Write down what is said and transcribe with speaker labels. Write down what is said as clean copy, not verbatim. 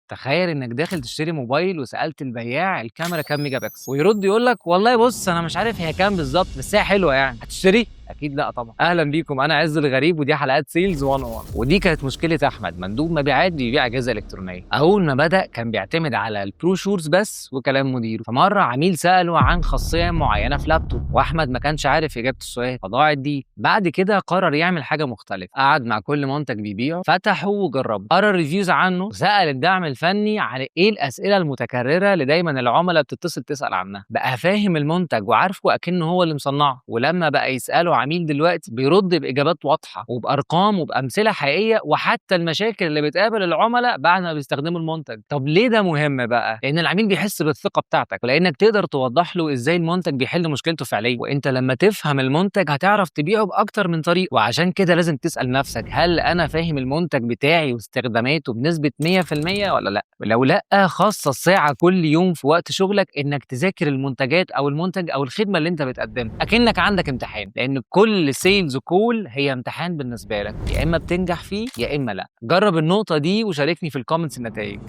Speaker 1: تخيل انك داخل تشتري موبايل وسالت البياع الكاميرا كام ميجا بكسل، ويرد يقول لك والله بص انا مش عارف هي كام بالظبط بس هي حلوه، يعني هتشتري؟ اكيد لا طبعا. اهلا بيكم، انا عز الغريب ودي حلقات سيلز 101. ودي كانت مشكله احمد، مندوب مبيعات بيبيع اجهزه الكترونيه. اول ما بدا كان بيعتمد على البروشورز بس وكلام مديره. فمره عميل ساله عن خاصيه معينه في لابتوب واحمد ما كانش عارف اجابه السؤال، فضاعت دي. بعد كده قرر يعمل حاجه مختلفه، قعد مع كل منتج بيبيعه فتحه وجربه، قرا ريفيوز عنه وسال الدعم الفني على ايه الاسئله المتكرره اللي دايما العملاء بتتصل تسال عنها. بقى فاهم المنتج وعارفه اكنه هو اللي مصنعه. ولما بقى يساله عميل دلوقتي بيرد باجابات واضحه وبارقام وبامثله حقيقيه، وحتى المشاكل اللي بتقابل العملاء بعد ما بيستخدموا المنتج. طب ليه ده مهم بقى؟ لان العميل بيحس بالثقه بتاعتك، ولانك تقدر توضح له ازاي المنتج بيحل مشكلته فعليا. وانت لما تفهم المنتج هتعرف تبيعه باكتر من طريقه. وعشان كده لازم تسال نفسك، هل انا فاهم المنتج بتاعي واستخداماته بنسبه 100% ولا لا؟ لو لا، خصص ساعه كل يوم في وقت شغلك انك تذاكر المنتجات او المنتج او الخدمه اللي انت بتقدمها، اكنك عندك امتحان. لان كل سيلز كول هي امتحان بالنسبه لك، يا اما بتنجح فيه يا اما لا. جرب النقطه دي وشاركني في الكومنتس النتائج.